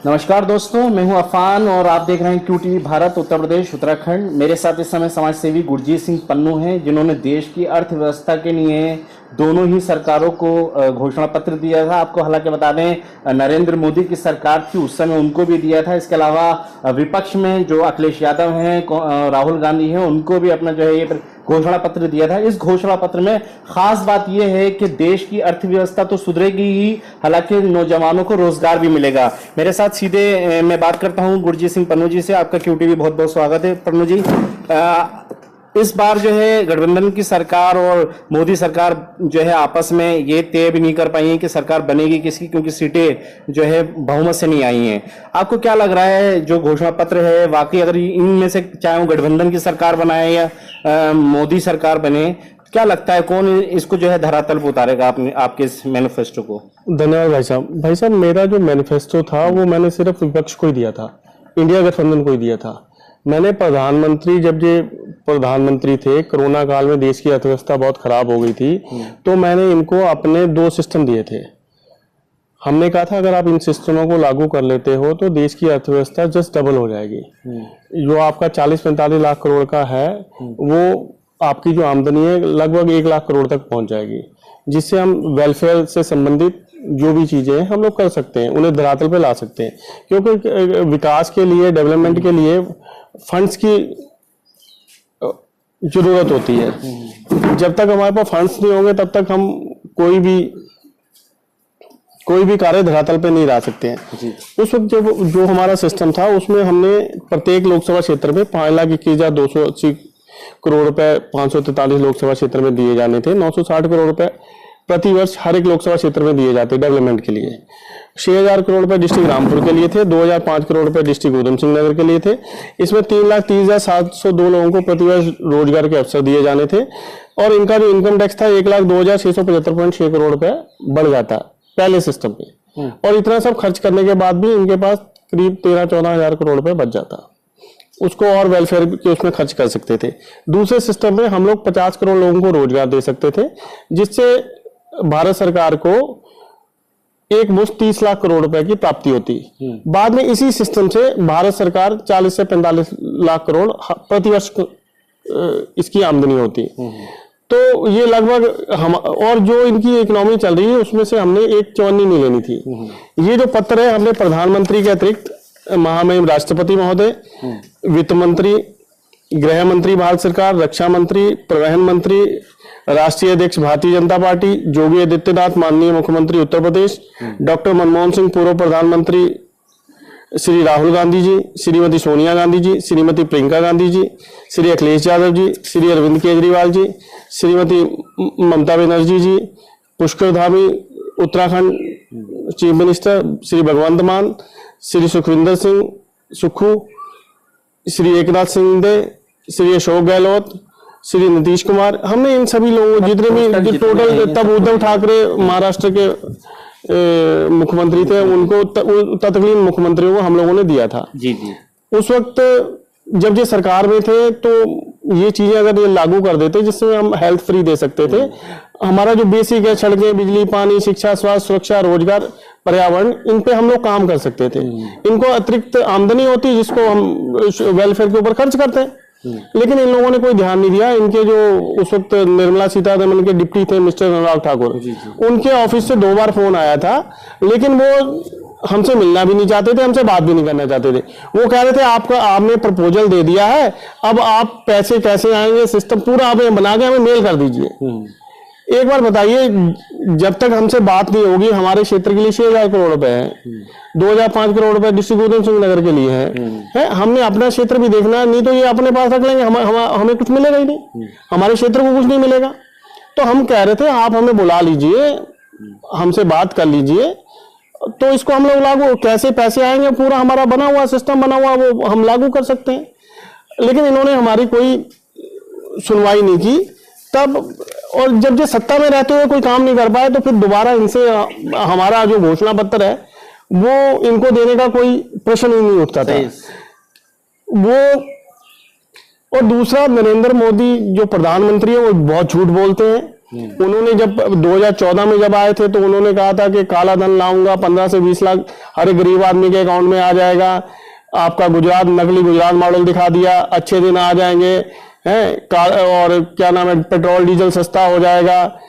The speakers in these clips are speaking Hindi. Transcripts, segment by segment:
नमस्कार दोस्तों, मैं हूं अफान और आप देख रहे हैं QTV भारत, उत्तर प्रदेश, उत्तराखंड। मेरे साथ इस समय समाज सेवी गुरजीत सिंह पन्नू हैं, जिन्होंने देश की अर्थव्यवस्था के लिए दोनों ही सरकारों को घोषणा पत्र दिया था। आपको हालांकि बता दें, नरेंद्र मोदी की सरकार थी उस समय, उनको भी दिया था। इसके अलावा विपक्ष में जो अखिलेश यादव हैं, राहुल गांधी हैं, उनको भी अपना जो है ये घोषणा पत्र दिया था। इस घोषणा पत्र में खास बात यह है कि देश की अर्थव्यवस्था तो सुधरेगी ही, हालांकि नौजवानों को रोजगार भी मिलेगा। मेरे साथ सीधे मैं बात करता हूं गुरजीत सिंह पन्नू जी से। आपका QTV बहुत बहुत स्वागत है पन्नू जी। इस बार जो है गठबंधन की सरकार और मोदी सरकार जो है आपस में ये तय भी नहीं कर पाई है कि सरकार बनेगी किसकी, क्योंकि सीटें जो है बहुमत से नहीं आई हैं। आपको क्या लग रहा है जो घोषणा पत्र है, वाकई अगर इनमें से चाहे वो गठबंधन की सरकार बनाए या मोदी सरकार बने, क्या लगता है कौन इसको जो है धरातल पर उतारेगा आपके इस मैनिफेस्टो को? धन्यवाद भाई साहब। मेरा जो मैनिफेस्टो था वो मैंने सिर्फ विपक्ष को ही दिया था, इंडिया गठबंधन को ही दिया था। मैंने प्रधानमंत्री, जब ये प्रधानमंत्री थे, कोरोना काल में देश की अर्थव्यवस्था बहुत खराब हो गई थी, तो मैंने इनको अपने 2 सिस्टम दिए थे। हमने कहा था अगर आप इन सिस्टमों को लागू कर लेते हो तो देश की अर्थव्यवस्था जस्ट डबल हो जाएगी। जो आपका 40-45 लाख करोड़ का है, वो आपकी जो आमदनी है लगभग 1 लाख करोड़ तक पहुंच जाएगी, जिससे हम वेलफेयर से संबंधित जो भी चीजें हैं हम लोग कर सकते हैं, उन्हें धरातल पे ला सकते हैं। क्योंकि विकास के लिए, डेवलपमेंट के लिए फंड्स की जरूरत होती है। जब तक हमारे पास फंड्स नहीं होंगे तब तक हम कोई भी कार्य धरातल पे नहीं ला सकते हैं। उस वक्त जो हमारा सिस्टम था उसमें हमने प्रत्येक लोकसभा क्षेत्र में 5,21,280 करोड़ रुपए 543 लोकसभा क्षेत्र में दिए जाने थे। 960 करोड़ रुपए प्रति वर्ष हर एक लोकसभा क्षेत्र में दिए जाते डेवलपमेंट के लिए। 6,000 करोड़ रुपए डिस्ट्रिक्ट रामपुर के लिए थे, 2,005 करोड़ रुपए डिस्ट्रिक्ट उधम सिंह नगर के लिए थे। इसमें 3,30,702 लोगों को प्रतिवर्ष रोजगार के अवसर दिए जाने थे और इनका जो इनकम टैक्स था 1,02,675.6 करोड़ रुपए बढ़ जाता पहले सिस्टम पे। और इतना सब खर्च करने के बाद भी इनके पास करीब 13-14 हजार करोड़ रुपए बच जाता, उसको और वेलफेयर के उसमें खर्च कर सकते थे। दूसरे सिस्टम में हम लोग 50 करोड़ लोगों को रोजगार दे सकते थे, जिससे भारत सरकार को एक मुश्त 30 लाख करोड़ रुपए की प्राप्ति होती। बाद में इसी सिस्टम से भारत सरकार 40 से 45 लाख करोड़ प्रतिवर्ष इसकी आमदनी होती। तो ये लगभग हम, और जो इनकी इकोनॉमी चल रही है उसमें से हमने एक चौनी नहीं लेनी थी। ये जो पत्र है हमने प्रधानमंत्री के अतिरिक्त महामहिम राष्ट्रपति महोदय, वित्त मंत्री, गृह मंत्री भारत सरकार, रक्षा मंत्री, परिवहन मंत्री, राष्ट्रीय अध्यक्ष भारतीय जनता पार्टी योगी आदित्यनाथ माननीय मुख्यमंत्री उत्तर प्रदेश, डॉक्टर मनमोहन सिंह पूर्व प्रधानमंत्री, श्री राहुल गांधी जी, श्रीमती सोनिया गांधी जी, श्रीमती प्रियंका गांधी जी, श्री अखिलेश यादव जी, श्री अरविंद केजरीवाल जी, श्रीमती ममता बनर्जी जी, पुष्कर धामी उत्तराखंड चीफ मिनिस्टर, श्री भगवंत मान, श्री सुखविंदर सिंह सुक्खू, श्री एकनाथ शिंदे, श्री अशोक गहलोत, श्री नीतीश कुमार, हमने इन सभी लोगों जितने भी टोटल, तब उद्धव ठाकरे महाराष्ट्र के मुख्यमंत्री थे, उनको तत्कालीन मुख्यमंत्रियों को हम लोगों ने दिया था। जी जी। उस वक्त जब ये सरकार में थे तो ये चीजें अगर ये लागू कर देते जिसमें हम हेल्थ फ्री दे सकते थे, हमारा जो बेसिक है सड़कें, बिजली, पानी, शिक्षा, स्वास्थ्य, सुरक्षा, रोजगार, पर्यावरण, इन पे हम लोग काम कर सकते थे। इनको अतिरिक्त आमदनी होती जिसको हम वेलफेयर के ऊपर खर्च करते हैं, लेकिन इन लोगों ने कोई ध्यान नहीं दिया। इनके जो उस वक्त निर्मला सीतारमण के डिप्टी थे मिस्टर अनुराग ठाकुर, उनके ऑफिस से 2 बार फोन आया था, लेकिन वो हमसे मिलना भी नहीं चाहते थे, हमसे बात भी नहीं करना चाहते थे। वो कह रहे थे आपने प्रपोजल दे दिया है, अब आप पैसे कैसे आएंगे, सिस्टम पूरा आप बना के हमें मेल कर दीजिए। एक बार बताइए, जब तक हमसे बात नहीं होगी, हमारे क्षेत्र के लिए 6,000 करोड़ रुपए है, 2,005 करोड़ रुपए डिस्ट्रिक्ट उधम सिंह नगर के लिए है। हमने अपना क्षेत्र भी देखना है, नहीं तो ये अपने पास रख लेंगे, हमें कुछ मिलेगा ही नहीं, हमारे क्षेत्र को कुछ नहीं मिलेगा। तो हम कह रहे थे आप हमें बुला लीजिए, हमसे बात कर लीजिए, तो इसको हम लोग लागू, कैसे पैसे आएंगे, पूरा हमारा बना हुआ सिस्टम बना हुआ, वो हम लागू कर सकते हैं। लेकिन इन्होंने हमारी कोई सुनवाई नहीं की। तब, और जब ये सत्ता में रहते हुए कोई काम नहीं कर पाए तो फिर दोबारा इनसे हमारा जो घोषणा पत्र है वो इनको देने का कोई प्रश्न ही नहीं उठता था। वो, और दूसरा, नरेंद्र मोदी जो प्रधानमंत्री है वो बहुत झूठ बोलते हैं। उन्होंने जब 2014 में जब आए थे तो उन्होंने कहा था कि काला धन लाऊंगा, 15 से 20 लाख हर एक गरीब आदमी के अकाउंट में आ जाएगा। आपका गुजरात, नकली गुजरात मॉडल दिखा दिया, अच्छे दिन आ जाएंगे हैं। और क्या नाम है, पेट्रोल डीजल सस्ता हो जाएगा,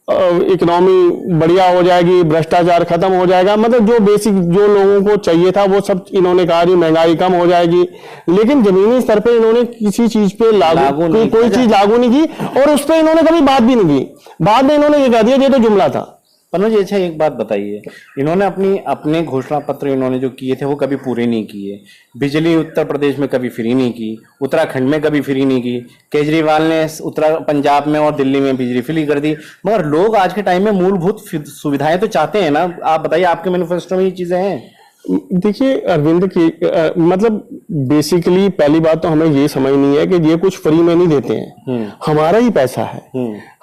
इकोनॉमी बढ़िया हो जाएगी, भ्रष्टाचार खत्म हो जाएगा। मतलब जो बेसिक जो लोगों को चाहिए था वो सब इन्होंने कहा जी, महंगाई कम हो जाएगी। लेकिन जमीनी स्तर पे इन्होंने किसी चीज पे लागू कोई चीज लागू नहीं की, और उस पर इन्होंने कभी बात भी नहीं की। बाद में इन्होंने ये कह दिया ये तो जुमला था। पन्नू जी, अच्छा एक बात बताइए, इन्होंने अपने घोषणा पत्र इन्होंने जो किए थे वो कभी पूरे नहीं किए। बिजली उत्तर प्रदेश में कभी फ्री नहीं की, उत्तराखंड में कभी फ्री नहीं की। केजरीवाल ने पंजाब में और दिल्ली में बिजली फ्री कर दी। मगर लोग आज के टाइम में मूलभूत सुविधाएं तो चाहते हैं ना। आप बताइए, आपके मैनिफेस्टो में ये चीजें हैं? देखिए अरविंद की मतलब बेसिकली पहली बात तो हमें ये समझनी है कि ये कुछ फ्री में नहीं देते हैं, हमारा ही पैसा है।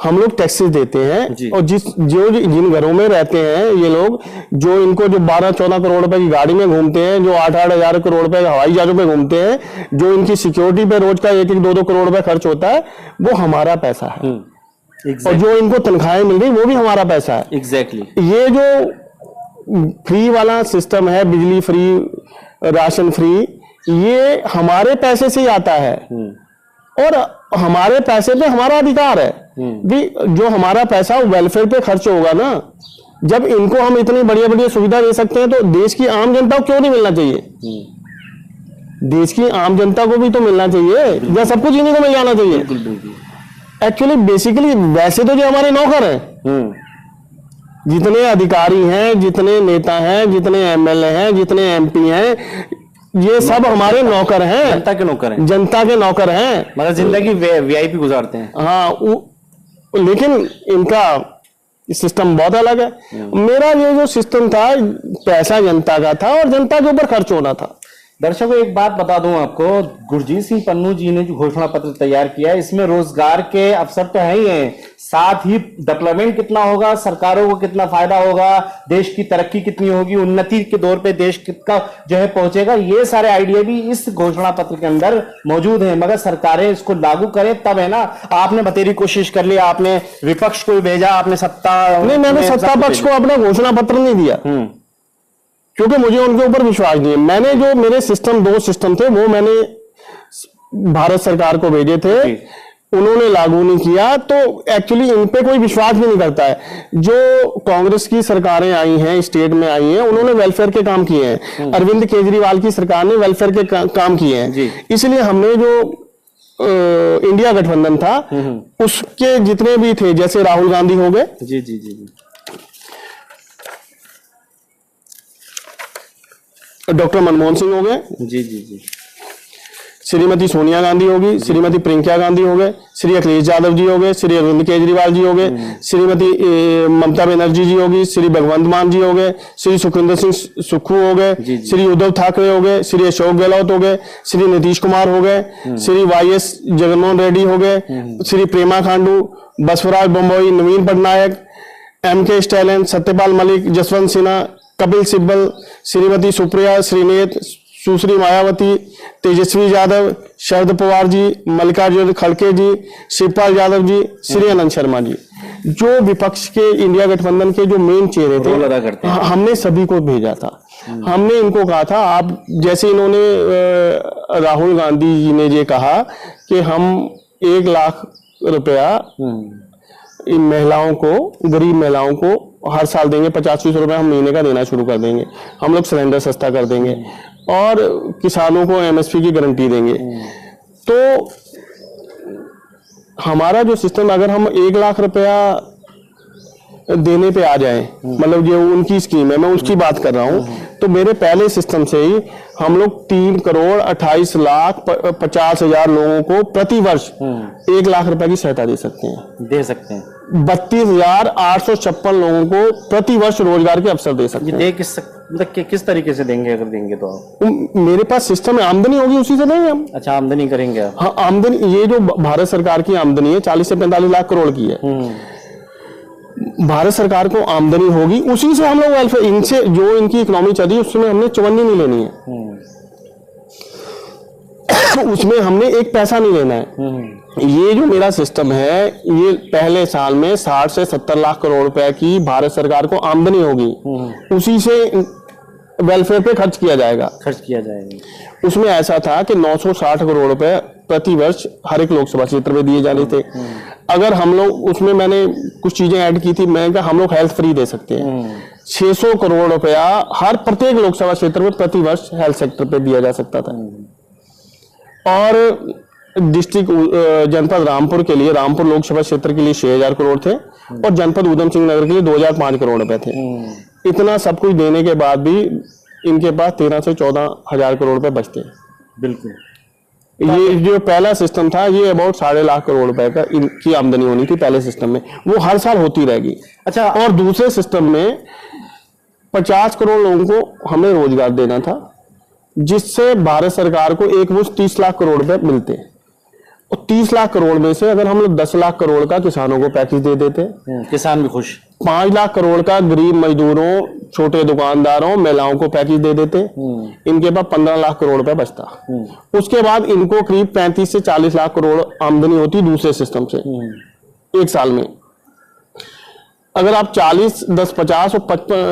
हम लोग टैक्सेस देते हैं, और जिन घरों में रहते हैं ये लोग, जो इनको जो 12-14 करोड़ रुपए की गाड़ी में घूमते हैं, जो 8-8 हजार करोड़ रुपए हवाई जहाजों पे घूमते हैं, जो इनकी सिक्योरिटी पे रोज का 1-1, 2-2 करोड़ रुपए खर्च होता है, वो हमारा पैसा है। और जो इनको तनख्वाहें मिल रही वो भी हमारा पैसा है। एग्जैक्टली। ये जो फ्री वाला सिस्टम है, बिजली फ्री, राशन फ्री, ये हमारे पैसे से ही आता है, और हमारे पैसे पे हमारा अधिकार है भी। जो हमारा पैसा वेलफेयर पे खर्च होगा ना, जब इनको हम इतनी बढ़िया बढ़िया सुविधा दे सकते हैं तो देश की आम जनता को क्यों नहीं मिलना चाहिए? देश की आम जनता को भी तो मिलना चाहिए, या सब कुछ इन्हीं को मिल जाना चाहिए? एक्चुअली बेसिकली वैसे तो जो हमारे नौकर हैं, जितने अधिकारी हैं, जितने नेता हैं, जितने एमएलए हैं, जितने एमपी हैं, ये सब हमारे नौकर हैं, जनता के नौकर हैं, जनता के नौकर हैं। मतलब जिंदगी वीआईपी गुजारते हैं। हाँ, लेकिन इनका सिस्टम बहुत अलग है। मेरा ये जो सिस्टम था, पैसा जनता का था और जनता के ऊपर खर्च होना था। दर्शकों, एक बात बता दूं आपको, गुरजीत सिंह पन्नू जी ने जो घोषणा पत्र तैयार किया है, इसमें रोजगार के अवसर तो है ही हैं, साथ ही डेवलपमेंट कितना होगा, सरकारों को कितना फायदा होगा, देश की तरक्की कितनी होगी, उन्नति के दौर पे देश कितना जो है पहुंचेगा, ये सारे आइडिया भी इस घोषणा पत्र के अंदर मौजूद हैं। मगर सरकारें इसको लागू करें तब है ना। आपने बतेरी कोशिश कर ली, आपने विपक्ष को भेजा, आपने सत्ता नहीं, मैंने सत्ता पक्ष को अपना घोषणा पत्र नहीं दिया, क्योंकि मुझे उनके ऊपर विश्वास नहीं है। मैंने जो मेरे दो सिस्टम थे वो मैंने भारत सरकार को भेजे थे, उन्होंने लागू नहीं किया, तो एक्चुअली इन पे कोई विश्वास भी नहीं करता है। जो कांग्रेस की सरकारें आई हैं, स्टेट में आई हैं, उन्होंने वेलफेयर के काम किए हैं। अरविंद केजरीवाल की सरकार ने वेलफेयर के काम किए हैं। इसलिए हमने जो इंडिया गठबंधन था उसके जितने भी थे, जैसे राहुल गांधी हो गए, जी जी जी जी, डॉक्टर मनमोहन सिंह हो गए, जी जी जी, श्रीमती सोनिया गांधी होगी, श्रीमती प्रियंका गांधी हो गए, श्री अखिलेश यादव जी हो गए, श्री अरविंद केजरीवाल जी हो गए, श्रीमती ममता बनर्जी जी होगी, श्री भगवंत मान जी हो गए, श्री सुखविंदर सिंह सुक्खू हो गए, श्री उद्धव ठाकरे हो गए, श्री अशोक गहलोत हो गए, श्री नीतीश कुमार हो गए, श्री वाईएस जगनमोहन रेड्डी हो गए, श्री प्रेमा खांडू, बसवराज बोम्बई, नवीन पटनायक, एमके स्टैलिन, सत्यपाल मलिक, जसवंत सिन्हा, कपिल सिब्बल, श्रीमती सुप्रिया श्रीनेत, सुश्री मायावती, तेजस्वी यादव, शरद पवार जी, मल्लिकार्जुन खड़गे जी, शिवपाल यादव जी, श्री अनंत शर्मा जी, जो विपक्ष के इंडिया गठबंधन के जो मेन चेहरे थे, हमने सभी को भेजा था। हमने इनको कहा था, आप जैसे इन्होंने राहुल गांधी जी ने ये कहा कि हम 1 लाख रुपया इन महिलाओं को, गरीब महिलाओं को हर साल देंगे, 50-20 रुपए हम महीने का देना शुरू कर देंगे, हम लोग सिलेंडर सस्ता कर देंगे और किसानों को एमएसपी की गारंटी देंगे। तो हमारा जो सिस्टम, अगर हम 1 लाख रुपया देने पे आ जाए, मतलब जो उनकी स्कीम है, मैं उसकी बात कर रहा हूं, तो मेरे पहले सिस्टम से ही हम लोग 3,28,50,000 लोगों को प्रति वर्ष 1 लाख रुपए की सहायता दे सकते हैं। 32,856 लोगों को प्रति वर्ष रोजगार के अवसर दे सकते हैं। किस तरीके से देंगे? अगर देंगे तो आप, मेरे पास सिस्टम है, आमदनी होगी उसी से देंगे हम। अच्छा, आमदनी करेंगे आप? हाँ, आमदनी, ये जो भारत सरकार की आमदनी है 40 से 45 लाख करोड़ की है। भारत सरकार को आमदनी होगी, उसी से हम लोग वेलफेयर, इनसे जो इनकी इकोनॉमी चल रही है उसमें हमने चवन्नी नहीं लेनी है। उसमें हमने एक पैसा नहीं लेना है। ये जो मेरा सिस्टम है, ये पहले साल में 60 से 70 लाख करोड़ रुपए की भारत सरकार को आमदनी होगी, उसी से वेलफेयर पे खर्च किया जाएगा। उसमें ऐसा था कि 960 करोड़ रुपए प्रति वर्ष हर एक लोकसभा क्षेत्र में दिए जाने थे। अगर हम लोग उसमें, मैंने कुछ चीजें ऐड की थी, मैंने कहा हम लोग हेल्थ फ्री दे सकते हैं। 600 करोड़ रुपया हर प्रत्येक लोकसभा क्षेत्र में प्रति वर्ष हेल्थ सेक्टर पे दिया जा सकता था। और डिस्ट्रिक्ट जनपद रामपुर के लिए, रामपुर लोकसभा क्षेत्र के लिए 6000 करोड़ थे और जनपद उधम सिंह नगर के लिए 2005 करोड़ रुपए थे। इतना सब कुछ देने के बाद भी इनके पास 13 से 14 हजार करोड़ रुपए बचते हैं। बिल्कुल। ये जो पहला सिस्टम था, ये अबाउट 7.5 लाख करोड़ रुपए का इनकी आमदनी होनी थी पहले सिस्टम में, वो हर साल होती रहेगी। अच्छा, और दूसरे सिस्टम में 50 करोड़ लोगों को हमें रोजगार देना था, जिससे भारत सरकार को एक मुश्त 30 लाख करोड़ रुपए मिलते हैं। और 30 लाख करोड़ में से अगर हम लोग 10 लाख करोड़ का किसानों को पैकेज दे देते, किसान भी खुश। 5 लाख करोड़ का गरीब मजदूरों, छोटे दुकानदारों, महिलाओं को पैकेज दे देते, इनके पास 15 लाख करोड़ रुपए बचता। उसके बाद इनको करीब 35 से 40 लाख करोड़ आमदनी होती दूसरे सिस्टम से एक साल में। अगर आप 40, 10, 50 और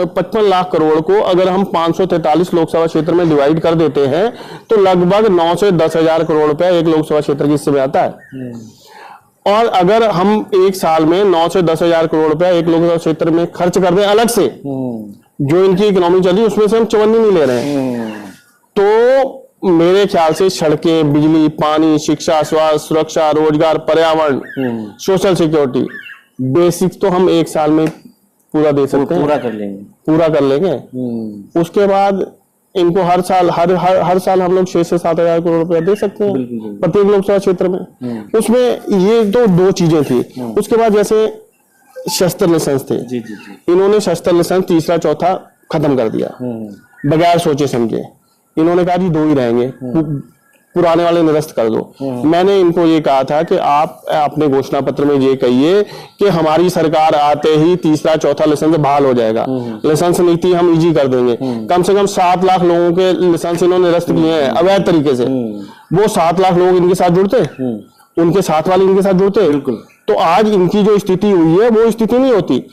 55 लाख करोड़ को अगर हम 543 लोकसभा क्षेत्र में डिवाइड कर देते हैं तो लगभग 9 से 10 हजार करोड़ रुपए एक लोकसभा क्षेत्र के हिस्से में आता है। और अगर हम एक साल में 9 से 10 हजार करोड़ रुपए एक लोकसभा क्षेत्र में खर्च कर दें अलग से, जो इनकी इकोनॉमी चल रही है उसमें से हम चवन्नी नहीं ले रहे हैं, तो मेरे ख्याल से सड़कें, बिजली, पानी, शिक्षा, स्वास्थ्य, सुरक्षा, रोजगार, पर्यावरण, सोशल सिक्योरिटी, बेसिक्स तो हम एक साल में पूरा दे सकते हैं, पूरा कर लेंगे। उसके बाद इनको हर साल हम लोग 6 से 7 हजार करोड़ रुपया दे सकते हैं प्रत्येक लोकसभा क्षेत्र में। उसमें ये तो 2 चीजें थी। उसके बाद जैसे शस्त्र लाइसेंस थे, इन्होंने शस्त्र लाइसेंस तीसरा चौथा खत्म कर दिया बगैर सोचे समझे। इन्होंने कहा जी 2 ही रहेंगे, पुराने वाले निरस्त कर दो। मैंने इनको ये कहा था कि आप अपने घोषणा पत्र में ये कहिए कि हमारी सरकार आते ही तीसरा चौथा लाइसेंस बहाल हो जाएगा, लाइसेंस नीति हम इजी कर देंगे। कम से कम 7 लाख लोगों के लाइसेंस इन्होंने निरस्त किए हैं अवैध तरीके से। वो 7 लाख लोग इनके साथ जुड़ते, उनके साथ वाले इनके साथ जुड़ते, तो आज इनकी जो स्थिति हुई है वो स्थिति नहीं होती।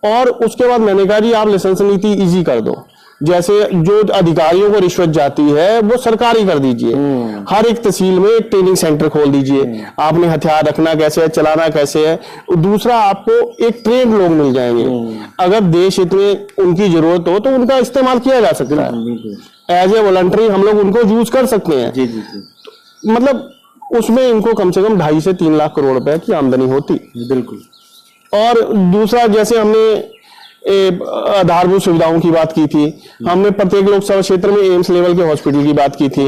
और उसके बाद मैंने कहा जी आप लाइसेंस नीति इजी कर दो, जैसे जो अधिकारियों को रिश्वत जाती है वो सरकारी कर दीजिए। हर एक तहसील में एक ट्रेनिंग सेंटर खोल दीजिए, आपने हथियार रखना कैसे है, चलाना कैसे है। दूसरा, आपको एक ट्रेंड लोग मिल जाएंगे, अगर देश इतने उनकी जरूरत हो तो उनका इस्तेमाल किया जा सकता है। एज ए वॉलंटरी हम लोग उनको यूज कर सकते हैं। मतलब उसमें इनको कम से कम 2.5 से 3 लाख करोड़ रुपए की आमदनी होती। बिल्कुल। और दूसरा, जैसे हमने आधारभूत सुविधाओं की बात की थी, हमने प्रत्येक लोकसभा क्षेत्र में एम्स लेवल के हॉस्पिटल की बात की थी।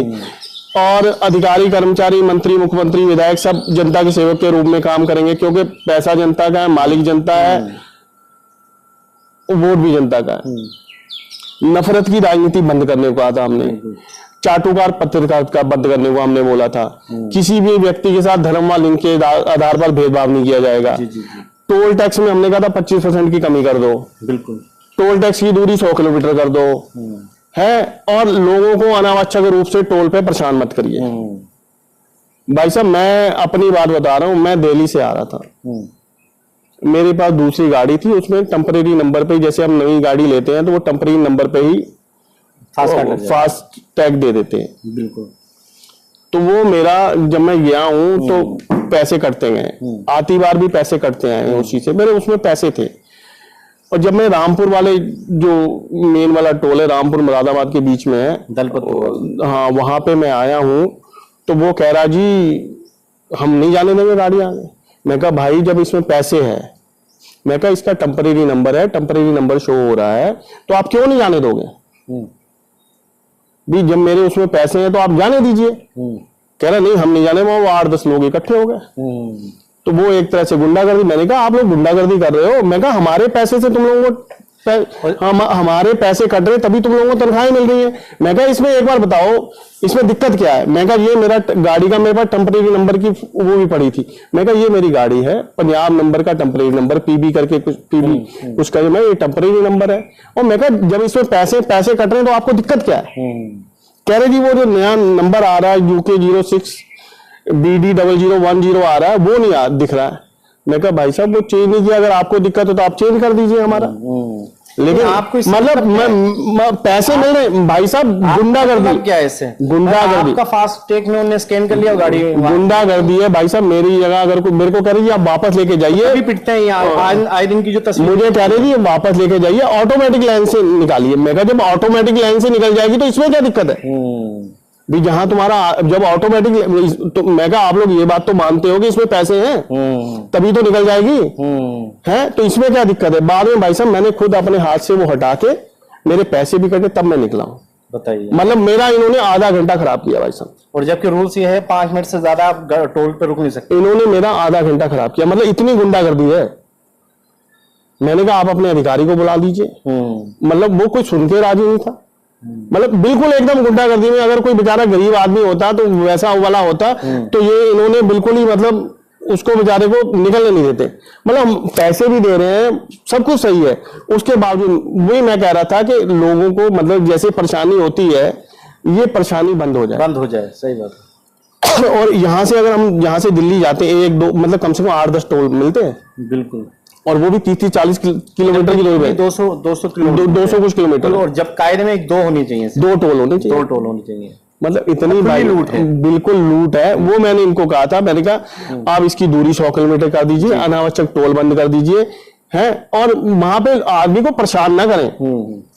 और अधिकारी, कर्मचारी, मंत्री, मुख्यमंत्री, विधायक सब जनता के सेवक के रूप में काम करेंगे, क्योंकि पैसा जनता का है, मालिक जनता है, वोट भी जनता का है। नफरत की राजनीति बंद करने को कहा था हमने, चाटुकार पत्रकारिता बंद करने को हमने बोला था, किसी भी व्यक्ति के साथ धर्म व लिंग के आधार पर भेदभाव नहीं किया जाएगा। टोल टैक्स में हमने कहा था 25% की कमी कर दो। बिल्कुल। टोल टैक्स की दूरी 100 किलोमीटर कर दो है, और लोगों को अनावश्यक रूप से टोल पे परेशान मत करिए। भाई साहब, मैं अपनी बात बता रहा हूं, मैं दिल्ली से आ रहा था, मेरे पास दूसरी गाड़ी थी, उसमें टेम्परेरी नंबर पे, जैसे हम नई गाड़ी लेते हैं तो वो टेम्परेरी नंबर पे ही फास्ट टैग दे देते हैं। बिल्कुल। तो वो मेरा, जब मैं गया हूं तो पैसे कटते गए, आती बार भी पैसे कटते आए उसी से, मेरे उसमें पैसे थे। और जब मैं रामपुर वाले, जो मेन वाला टोल है रामपुर मुरादाबाद के बीच में है, हाँ, वहां पे मैं आया हूं तो वो कह रहा जी हम नहीं जाने देंगे गाड़ी आगे। मैं कहा भाई जब इसमें पैसे है, मैं कहा इसका टेम्परेरी नंबर है, टेम्परेरी नंबर शो हो रहा है, तो आप क्यों नहीं जाने दोगे? भी जब मेरे उसमें पैसे हैं तो आप जाने दीजिए। कह रहा नहीं हम नहीं जाने, वो 8-10 लोग इकट्ठे हो गए। तो वो एक तरह से गुंडागर्दी। मैंने कहा आप लोग गुंडागर्दी कर रहे हो। मैं कहा हमारे पैसे से तुम लोगों को, हमारे पैसे कट रहे तभी तुम लोगों को तनख्वाहें मिल रही है। मैं कहा इसमें एक बार बताओ इसमें दिक्कत क्या है? मैं कहा ये मेरा गाड़ी का, मेरे पास टेम्परेरी नंबर की वो भी पड़ी थी। मैं कहा ये मेरी गाड़ी है, पंजाब नंबर का टेम्परेरी नंबर, पीबी करके कुछ, पीबी उसका जो, मैं ये टेम्परेरी नंबर है। और मैं कहा जब इसमें पैसे कट रहे हैं तो आपको दिक्कत क्या है? कह रहे जी वो जो नया नंबर आ रहा है UK06 BD0010 आ रहा है वो नहीं दिख रहा है। मैं कहा भाई साहब वो चेंज नहीं किया, अगर आपको दिक्कत हो तो आप चेंज कर दीजिए हमारा। लेकिन आपको मतलब पैसे मिल रहे भाई साहब, गुंडागर्दी क्या है इससे? गुंडागर्दी आपका फास्टैग में उन्होंने स्कैन कर लिया गाड़ी, गुंडागर्दी है भाई साहब। मेरी जगह अगर कोई मेरे को कह रही है आप वापस लेके जाइए, अभी पिटते हैं यहाँ आए दिन की जो तस्वीर, मुझे कह रही है वापस लेके जाइए, ऑटोमेटिक लाइन से निकालिए। मैं कहा जब ऑटोमेटिक लाइन से निकल जाएगी तो इसमें क्या दिक्कत है भी, जहां तुम्हारा जब ऑटोमेटिक, तो मैं कहा आप लोग ये बात तो मानते हो कि इसमें पैसे हैं तभी तो निकल जाएगी है, तो इसमें क्या दिक्कत है। बाद में भाई साहब मैंने खुद अपने हाथ से वो हटा के मेरे पैसे भी कटे तब मैं निकला हूं। बताइए, मतलब मेरा इन्होंने आधा घंटा खराब किया भाई साहब। और जबकि रूल्स ये है 5 मिनट से ज्यादा आप टोल पे रुक नहीं सकते, इन्होंने मेरा आधा घंटा खराब किया। मतलब इतनी गुंडागर्दी है। मैंने कहा आप अपने अधिकारी को बुला लीजिए, मतलब वो कोई सुन के राजी नहीं था। मतलब बिल्कुल एकदम गुंडागर्दी में, अगर कोई बेचारा गरीब आदमी होता तो वैसा वाला होता तो ये इन्होंने बिल्कुल ही मतलब उसको बेचारे को निकलने नहीं देते। मतलब हम पैसे भी दे रहे हैं, सब कुछ सही है, उसके बावजूद वही मैं कह रहा था कि लोगों को मतलब जैसे परेशानी होती है ये परेशानी बंद हो जाए। सही बात है। और यहाँ से अगर हम यहाँ से दिल्ली जाते हैं 1-2 मतलब कम से कम 8-10 टोल मिलते हैं, बिल्कुल, और वो भी 30-40 किलोमीटर की दूरी है, 200 कुछ किलोमीटर। और जब कायदे में 2 होनी चाहिए, 2 टोल होने चाहिए, 2 टोल होनी चाहिए। मतलब इतनी भाई लूट है, बिल्कुल लूट है। वो मैंने इनको कहा था, मैंने कहा आप इसकी दूरी 100 किलोमीटर कर दीजिए, अनावश्यक टोल बंद कर दीजिए है, और वहां पे आदमी को परेशान ना करें,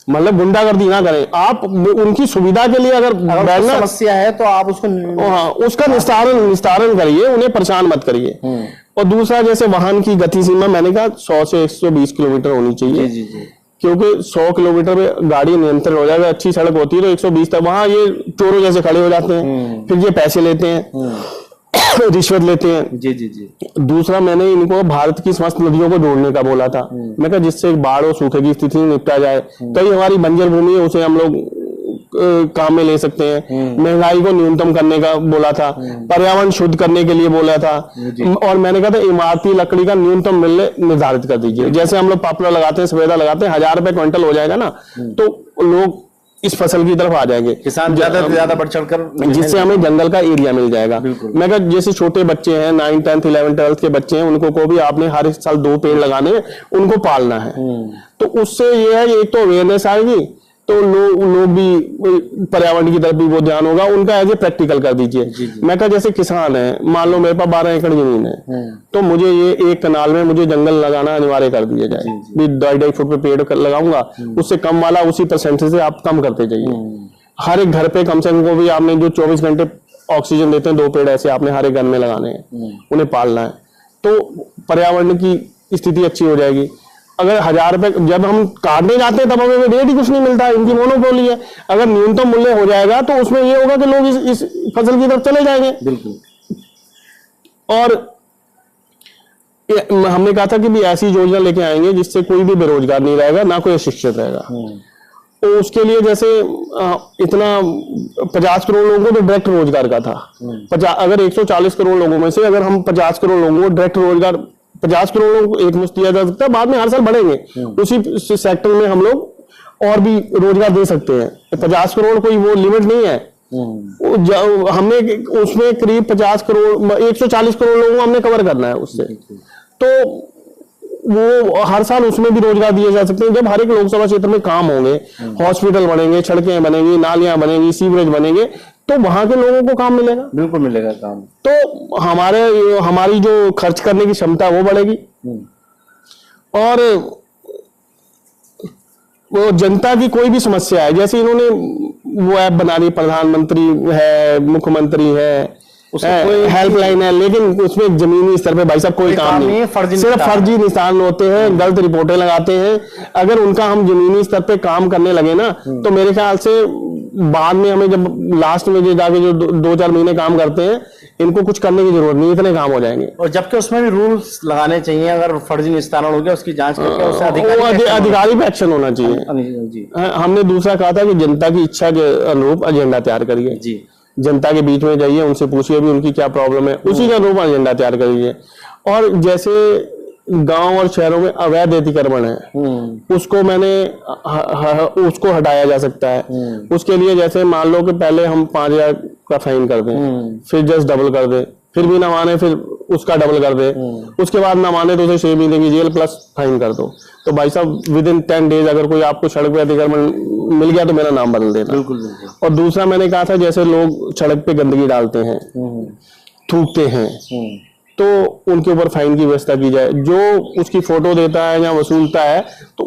मतलब गुंडागर्दी ना करें। आप उनकी सुविधा के लिए अगर बैठना समस्या है तो आप उसको, हाँ, उसका निस्तारण करिए, उन्हें परेशान मत करिए। और दूसरा जैसे वाहन की गति सीमा मैंने कहा 100 से 120 किलोमीटर होनी चाहिए। जी। क्योंकि 100 किलोमीटर में गाड़ी नियंत्रण हो जाएगा, अच्छी सड़क होती है तो 120 तक। वहां ये चोरों जैसे खड़े हो जाते हैं, फिर ये पैसे लेते हैं, रिश्वत लेते हैं। जी। दूसरा दूसरा मैंने इनको भारत की समस्त नदियों को जोड़ने का बोला था। मैं कहा जिससे बाढ़ और सूखे की स्थिति निपटा जाए। कई हमारी बंजर भूमि है उसे हम लोग काम में ले सकते हैं। महंगाई को न्यूनतम करने का बोला था, पर्यावरण शुद्ध करने के लिए बोला था, और मैंने कहा था इमारती लकड़ी का न्यूनतम मूल्य निर्धारित कर दीजिए। जैसे हम लोग पॉपुलर लगाते हैं, सफेदा लगाते हैं, 1000 रुपए क्विंटल हो जाएगा ना तो लोग इस फसल की तरफ आ जाएंगे, किसान ज्यादा से ज्यादा बढ़ चढ़कर, जिससे हमें जंगल का एरिया मिल जाएगा। मैं कहा जैसे छोटे बच्चे हैं 9, 10, 11, 12 के बच्चे हैं, उनको को भी आपने हर साल 2 पेड़ लगाने हैं, उनको पालना है। तो उससे ये है एक तो अवेयरनेस आएगी, तो लोग भी पर्यावरण की तरफ भी वो ध्यान होगा उनका। एज ए प्रैक्टिकल कर दीजिए। मैं कहा जैसे किसान है, मान लो मेरे पास 12 एकड़ जमीन है, तो मुझे ये एक कनाल में मुझे जंगल लगाना अनिवार्य कर दिया जाए। 2.5 फुट पे पेड़ लगाऊंगा, उससे कम वाला उसी परसेंटेज से आप कम करते जाइए। हर एक घर पे कम से कम को भी आपने जो 24 घंटे ऑक्सीजन देते हैं 2 पेड़ ऐसे आपने हर एक घर में लगाने हैं, उन्हें पालना है, तो पर्यावरण की स्थिति अच्छी हो जाएगी। अगर 1000 रुपए जब हम काटने जाते हैं तब हमें रेट ही कुछ नहीं मिलता है, इनकी मोनोपोली है। अगर न्यूनतम मूल्य हो जाएगा तो उसमें ये होगा कि लोग इस फसल की तरफ चले जाएंगे। बिल्कुल। और हमने कहा था कि भी ऐसी योजना लेके आएंगे जिससे कोई भी बेरोजगार नहीं रहेगा, ना कोई अशिक्षित रहेगा। तो उसके लिए जैसे इतना 50 करोड़ लोगों को तो डायरेक्ट रोजगार का था। अगर 140 करोड़ लोगों में से अगर हम 50 करोड़ लोगों को डायरेक्ट रोजगार 50 करोड़ लोगों को एक मुश्त दिया जा सकता है, बाद में हर साल बढ़ेंगे। उसी सेक्टर में हम लोग और भी रोजगार दे सकते हैं। 50 करोड़ कोई वो लिमिट नहीं है। हमने उसमें करीब 50 करोड़ 140 करोड़ लोगों को हमने कवर करना है उससे, तो वो हर साल उसमें भी रोजगार दिए जा सकते हैं। जब हर एक लोकसभा क्षेत्र में काम होंगे, हॉस्पिटल बनेंगे, सड़कें बनेंगी, नालियां बनेंगी, सीवरेज बनेंगे, तो वहां के लोगों को काम मिलेगा। बिल्कुल मिलेगा काम। तो हमारी जो खर्च करने की क्षमता वो बढ़ेगी, और वो जनता की कोई भी समस्या है, जैसे इन्होंने वो ऐप बना दी, प्रधानमंत्री है, मुख्यमंत्री है, हेल्पलाइन है, लेकिन उसमें जमीनी स्तर पे भाई साहब कोई काम नहीं, सिर्फ फर्जी निशान होते हैं, गलत रिपोर्टें लगाते हैं। अगर उनका हम जमीनी स्तर पे काम करने लगे ना तो मेरे ख्याल से बाद में हमें जब लास्ट में जाके जो 2-4 महीने काम करते हैं, इनको कुछ करने की जरूरत नहीं, इतने काम हो जाएंगे। और जबकि उसमें भी रूल्स लगाने चाहिए, अगर फर्जी निस्तारण हो गया उसकी जांच करके उससे अधिकारी पे एक्शन होना चाहिए। हमने दूसरा कहा था कि जनता की इच्छा के अनुरूप एजेंडा तैयार करिए जी। जनता के बीच में जाइए, उनसे पूछिए भी उनकी क्या प्रॉब्लम है, उसी के अनुरूप एजेंडा तैयार करिए। और जैसे गांव और शहरों में अवैध अतिक्रमण है, उसको उसको हटाया जा सकता है। उसके लिए जैसे मान लो कि पहले हम 5,000 का फाइन कर दें, फिर जस्ट डबल कर दे, फिर भी ना माने फिर उसका डबल कर दे, उसके बाद ना माने तो उसे 6 महीने की जेल प्लस फाइन कर दो। तो भाई साहब विद इन 10 डेज अगर कोई आपको सड़क पे अतिक्रमण मिल गया तो मेरा नाम बदल देना। बिल्कुल बिल्कुल। और दूसरा मैंने कहा था जैसे लोग सड़क पे गंदगी डालते हैं, थूकते हैं, तो उनके ऊपर फाइन की व्यवस्था की जाए। जो उसकी फोटो देता है या वसूलता है तो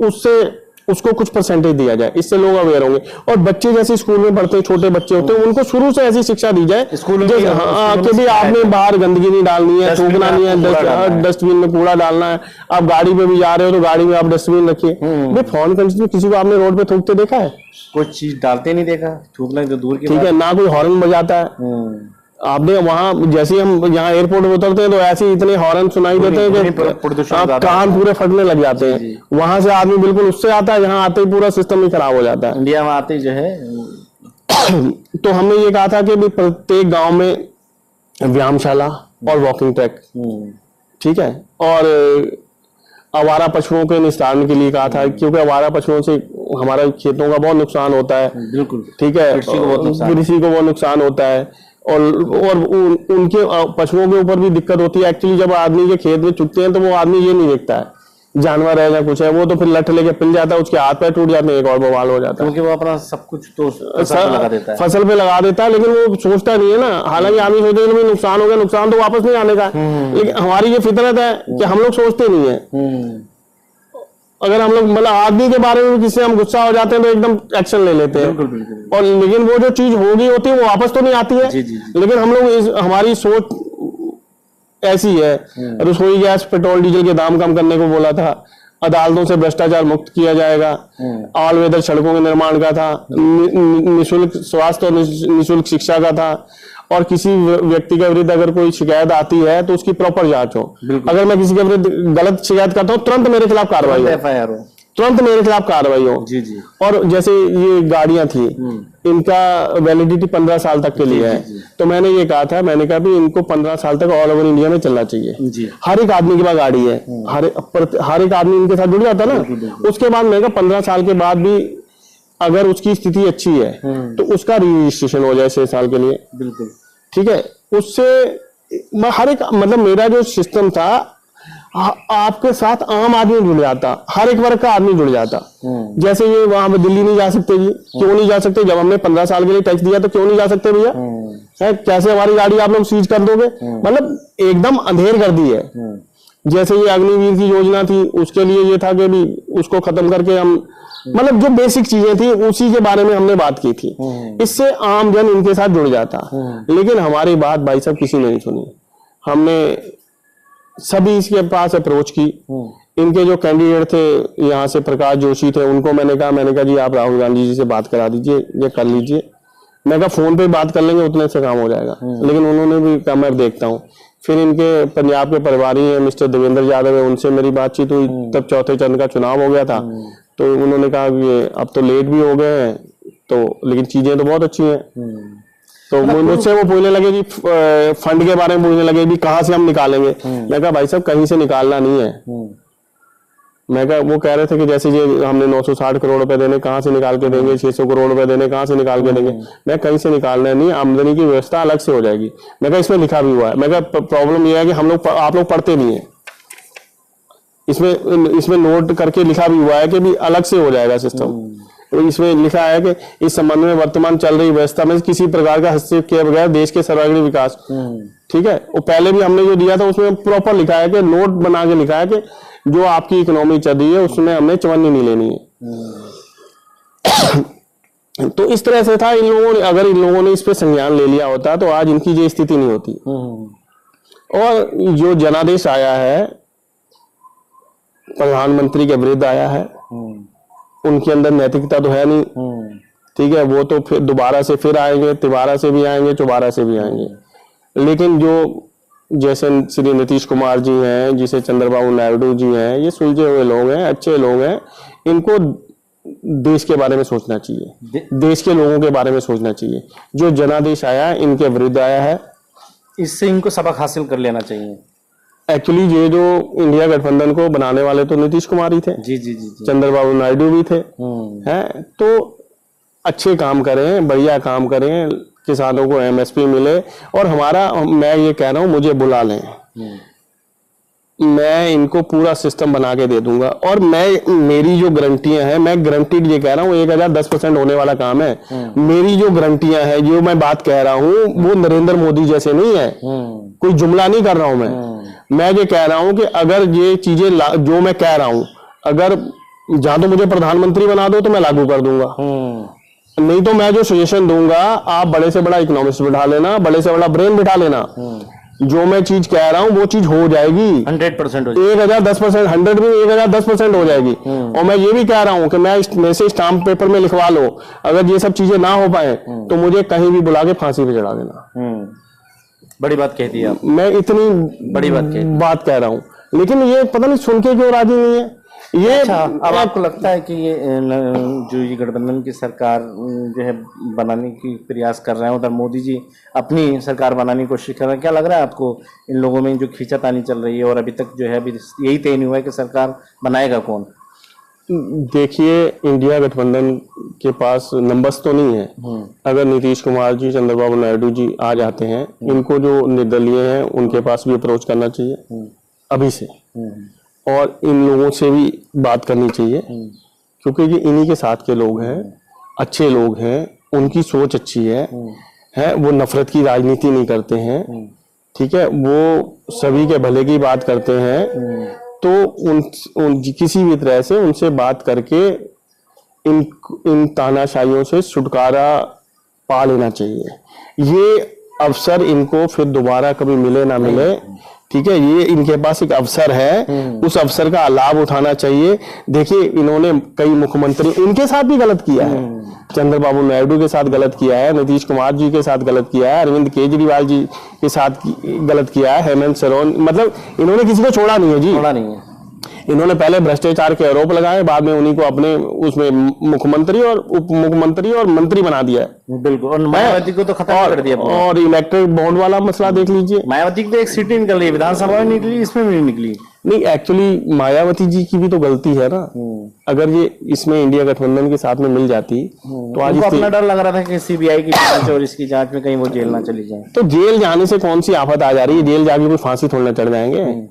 उसको कुछ परसेंटेज दिया जाए, इससे लोग अवेयर होंगे। और बच्चे जैसे स्कूल में पढ़ते हैं, छोटे बच्चे होते हैं, उनको शुरू से ऐसी शिक्षा दी जाए स्कूल में कि भी आपने बाहर गंदगी नहीं डालनी है, थूकना नहीं है, डस्टबिन में कूड़ा डालना है। आप गाड़ी पे भी जा रहे हो तो गाड़ी में आप डस्टबिन रखिए। भाई फॉरेन कंट्री में किसी को आपने रोड पे थूकते देखा है? कुछ चीज डालते नहीं देखा, थूकना तो दूर की ठीक है, ना कोई हॉर्न बजाता है। आपने वहां जैसे हम यहाँ एयरपोर्ट में उतरते हैं तो ऐसे इतने हॉर्न सुनाई देते हैं कि कान पूरे फटने लग जाते हैं। वहां से आदमी बिल्कुल उससे आता है, यहाँ आते ही पूरा सिस्टम ही खराब हो जाता है। इंडिया में आते ही जो है तो हमने ये कहा था कि भी प्रत्येक गांव में व्यायामशाला और वॉकिंग ट्रैक, ठीक है, और आवारा पशुओं के निस्तारण के लिए कहा था, क्योंकि आवारा पशुओं से हमारा खेतों का बहुत नुकसान होता है। बिल्कुल, ठीक है, कृषि को बहुत नुकसान होता है। और उनके पशुओं के ऊपर भी दिक्कत होती है। एक्चुअली जब आदमी के खेत में चुगते हैं तो वो आदमी ये नहीं देखता है जानवर है या कुछ है, वो तो फिर लठ लेके पिल जाता है, उसके हाथ पैर टूट जाते हैं, एक और बवाल हो जाता है, क्योंकि वो अपना सब कुछ तो फसल पे लगा देता है, लेकिन वो सोचता नहीं है ना। हालांकि आदमी सोचते हैं नुकसान हो गया, नुकसान तो वापस नहीं आने का, लेकिन हमारी ये फितरत है कि हम लोग सोचते नहीं है। अगर हम लोग मतलब आदमी के बारे में किसी हम गुस्सा हो जाते हैं तो एकदम एक्शन ले लेते हैं। बिल्कुल बिल्कुल। और लेकिन वो जो चीज हो गई होती है वो वापस तो नहीं आती है। जी जी। लेकिन हम लोग हमारी सोच ऐसी है। रसोई गैस पेट्रोल डीजल के दाम कम करने को बोला था, अदालतों से भ्रष्टाचार मुक्त किया जाएगा, ऑल वेदर सड़कों के निर्माण का था, निःशुल्क स्वास्थ्य और निःशुल्क शिक्षा का था, और किसी व्यक्ति के विरुद्ध अगर कोई शिकायत आती है तो उसकी प्रॉपर जांच हो। अगर मैं किसी के विरुद्ध गलत शिकायत करता हूँ तुरंत मेरे खिलाफ कार्रवाई हो, एफआईआर हो, तुरंत मेरे खिलाफ कार्रवाई हो। जी जी। और जैसे ये गाड़ियां थी, इनका वैलिडिटी 15 साल तक के लिए है। तो मैंने ये कहा था, मैंने कहा भी इनको 15 साल तक ऑल ओवर इंडिया में चलना चाहिए जी। हर एक आदमी के पास गाड़ी है, हर एक आदमी इनके साथ जुड़ जाता है ना। उसके बाद मैंने कहा 15 साल के बाद भी अगर उसकी स्थिति अच्छी है तो उसका रजिस्ट्रेशन हो जाए 6 साल के लिए। बिल्कुल ठीक है। उससे हर एक मतलब मेरा जो सिस्टम था आपके साथ आम आदमी जुड़ जाता, हर एक वर्ग का आदमी जुड़ जाता। जैसे ये वहां पे दिल्ली नहीं जा सकते जी, क्यों नहीं जा सकते? जब हमने 15 साल के लिए टैक्स दिया तो क्यों नहीं जा सकते भैया? कैसे हमारी गाड़ी आप लोग सीज कर दोगे? मतलब एकदम अंधेर कर दी है। जैसे ये अग्निवीर की योजना थी, उसके लिए ये था कि भी उसको खत्म करके हम मतलब जो बेसिक चीजें थी उसी के बारे में हमने बात की थी। इससे आम जन इनके साथ जुड़ जाता। लेकिन हमारी बात भाई साहब किसी ने नहीं सुनी। हमने सभी इसके पास अप्रोच की। इनके जो कैंडिडेट थे यहाँ से प्रकाश जोशी थे, उनको मैंने कहा जी आप राहुल गांधी जी से बात करा दीजिए, ये कर लीजिए। मैं कहा फोन पे बात कर लेंगे, उतने से काम हो जाएगा। लेकिन उन्होंने भी कहा मैं देखता हूँ। फिर इनके पंजाब के प्रभारी हैं मिस्टर देवेंद्र यादव है, उनसे मेरी बातचीट हुई। तब चौथे चरण का चुनाव हो गया था, तो उन्होंने कहा कि अब तो लेट भी हो गए हैं तो, लेकिन चीजें तो बहुत अच्छी हैं। तो मुझसे वो पूछने लगे जी फंड के बारे में पूछने लगे भी कहाँ से हम निकालेंगे। मैं कहा भाई साहब कहीं से निकालना नहीं है। मैं कहा वो कह रहे थे कि जैसे ये हमने 960 करोड़ रुपए देने, कहाँ से निकाल के देंगे? 600 करोड़ रुपए देने, कहाँ से निकाल के देंगे? मैं कहीं से निकालना नहीं, आमदनी की व्यवस्था अलग से हो जाएगी। मैं कहा इसमें लिखा भी हुआ है। मैं कहा प्रॉब्लम यह है कि हम लोग आप लोग पढ़ते नहीं है, इसमें नोट करके लिखा भी हुआ है कि भी अलग से हो जाएगा सिस्टम। तो इसमें लिखा है कि इस संबंध में वर्तमान चल रही व्यवस्था में किसी प्रकार का हस्तक्षेप किए बगैर देश के सर्वांगीण विकास। ठीक है। वो पहले भी हमने जो दिया था उसमें प्रॉपर लिखा है कि नोट बना के लिखा है कि जो आपकी इकोनॉमी चल रही है उसमें हमने चवन्नी नहीं लेनी है। तो इस तरह से था। इन लोगों ने अगर इन लोगों ने इस पे संज्ञान ले लिया होता तो आज इनकी ये स्थिति नहीं होती। और जो जनादेश आया है प्रधानमंत्री के विरुद्ध आया है, उनके अंदर नैतिकता तो है नहीं। ठीक है। वो तो फिर दोबारा से फिर आएंगे, तिवारा से भी आएंगे, चौबारा से भी आएंगे। लेकिन जो जैसे श्री नीतीश कुमार जी हैं, जिसे चंद्रबाबू नायडू जी हैं, ये सुलझे हुए लोग हैं, अच्छे लोग हैं। इनको देश के बारे में सोचना चाहिए, देश के लोगों के बारे में सोचना चाहिए। जो जनादेश आया इनके विरुद्ध आया है, इससे इनको सबक हासिल कर लेना चाहिए। एक्चुअली ये जो इंडिया गठबंधन को बनाने वाले तो नीतीश कुमार ही थे, जी जी जी जी। चंद्रबाबू नायडू भी थे, हैं, तो अच्छे काम करें, बढ़िया काम करें, किसानों को एमएसपी मिले, और मैं ये कह रहा हूं, मुझे बुला लें, मैं इनको पूरा सिस्टम बना के दे दूंगा। और मेरी जो गारंटियां हैं, मैं गारंटीड ये कह रहा हूँ, 1010% होने वाला काम है। मेरी जो गारंटियां हैं, जो मैं बात कह रहा हूँ, वो नरेंद्र मोदी जैसे नहीं है, कोई जुमला नहीं कर रहा हूं मैं ये कह रहा हूं कि अगर ये चीजें जो मैं कह रहा हूं, अगर जहां तो मुझे प्रधानमंत्री बना दो तो मैं लागू कर दूंगा, नहीं तो मैं जो सजेशन दूंगा, आप बड़े से बड़ा इकोनॉमिस्ट बिठा लेना, बड़े से बड़ा ब्रेन बिठा लेना, जो मैं चीज कह रहा हूं वो चीज हो जाएगी, 100% 1010%, 100 में 1010% हो जाएगी। और मैं ये भी कह रहा हूं कि मैं से स्टाम्प पेपर में लिखवा लो, अगर ये सब चीजें ना हो पाए तो मुझे कहीं भी बुला के फांसी पे चढ़ा देना। बड़ी बात कह दी आप। मैं इतनी बड़ी बात कह रहा हूं, लेकिन ये पता नहीं सुन के क्यों राजी नहीं है ये। अच्छा, अब आपको लगता है कि ये गठबंधन की सरकार जो है बनाने की प्रयास कर रहे हैं, उधर मोदी जी अपनी सरकार बनाने की कोशिश कर रहे हैं, क्या लग रहा है आपको इन लोगों में जो खींचातानी चल रही है, और अभी तक जो है अभी यही तय नहीं हुआ है कि सरकार बनाएगा कौन? देखिए, इंडिया गठबंधन के पास नंबर्स तो नहीं है। अगर नीतीश कुमार जी, चंद्रबाबू नायडू जी आ जाते हैं, इनको जो निर्दलीय हैं उनके पास भी अप्रोच करना चाहिए अभी से, और इन लोगों से भी बात करनी चाहिए, क्योंकि ये इन्हीं के साथ के लोग हैं, अच्छे लोग हैं, उनकी सोच अच्छी है, वो नफरत की राजनीति नहीं करते हैं, ठीक है, वो सभी के भले की बात करते हैं। तो किसी भी तरह से उनसे बात करके इन तानाशाहियों से छुटकारा पा लेना चाहिए। ये अवसर इनको फिर दोबारा कभी मिले ना मिले, ठीक है, ये इनके पास एक अवसर है, उस अवसर का लाभ उठाना चाहिए। देखिए, इन्होंने कई मुख्यमंत्री इनके साथ भी गलत किया है, चंद्रबाबू नायडू के साथ गलत किया है, नीतीश कुमार जी के साथ गलत किया है, अरविंद केजरीवाल जी के साथ गलत किया है, हेमंत सोरेन, मतलब इन्होंने किसी को छोड़ा नहीं है जी, छोड़ा नहीं है। इन्होंने पहले भ्रष्टाचार के आरोप लगाए, बाद में उन्हीं को अपने उसमें मुख्यमंत्री और उप मुख्यमंत्री और मंत्री बना दिया है। बिल्कुल, और मायावती को तो खत्म कर दिया। और इलेक्ट्रिक बॉन्ड वाला मसला देख लीजिए, मायावती की तो एक सीट निकल रही है, विधानसभा में निकली, इसमें भी नहीं निकली। नहीं, एक्चुअली मायावती जी की भी तो गलती है ना। अगर ये इसमें इंडिया गठबंधन के साथ में मिल जाती तो आज अपना डर लग रहा था कि सीबीआई की जांच और इसकी जांच में कहीं वो जेल ना चली जाए। तो जेल जाने से कौन सी आफत आ जा रही है? जेल जाके कोई फांसी थोड़ी ना चढ़ जाएंगे,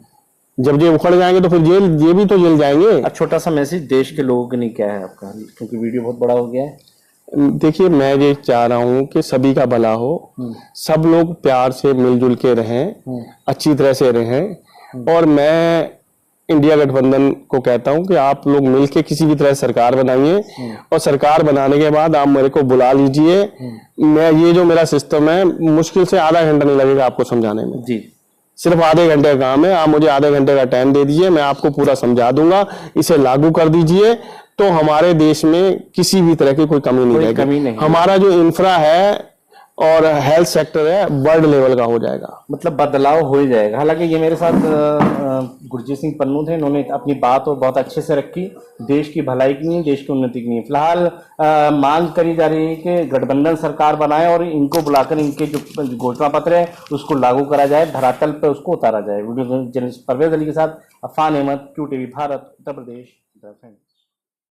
जब ये उखड़ जाएंगे तो फिर ये भी तो जेल जाएंगे। अब छोटा सा मैसेज देश के लोगों के लिए क्या है आपका, क्योंकि वीडियो बहुत बड़ा हो गया है। देखिए, मैं ये चाह रहा हूँ कि सभी का भला हो, सब लोग प्यार से मिलजुल के रहें, अच्छी तरह से रहें। और मैं इंडिया गठबंधन को कहता हूँ कि आप लोग मिलके किसी भी तरह सरकार बनाइए, और सरकार बनाने के बाद आप मेरे को बुला लीजिए। मैं ये जो मेरा सिस्टम है, मुश्किल से आधा घंटा नहीं लगेगा आपको समझाने में जी, सिर्फ आधे घंटे का काम है। आप मुझे आधे घंटे का टाइम दे दीजिए, मैं आपको पूरा समझा दूंगा, इसे लागू कर दीजिए, तो हमारे देश में किसी भी तरह की कोई कमी नहीं रहेगी। हमारा जो इंफ्रा है और हेल्थ सेक्टर है, वर्ल्ड लेवल का हो जाएगा, मतलब बदलाव हो ही जाएगा। हालांकि ये मेरे साथ गुरजीत सिंह पन्नू थे, इन्होंने अपनी बात और बहुत अच्छे से रखी, देश की भलाई की नहीं, देश की उन्नति की नहीं। फिलहाल मांग करी जा रही है कि गठबंधन सरकार बनाए और इनको बुलाकर इनके जो घोषणा पत्र है उसको लागू करा जाए, धरातल पर उसको उतारा जाए। वीडियो जर्नलिस्ट परवेज अली के साथ अफान अहमद, QTV भारत, उत्तर प्रदेश।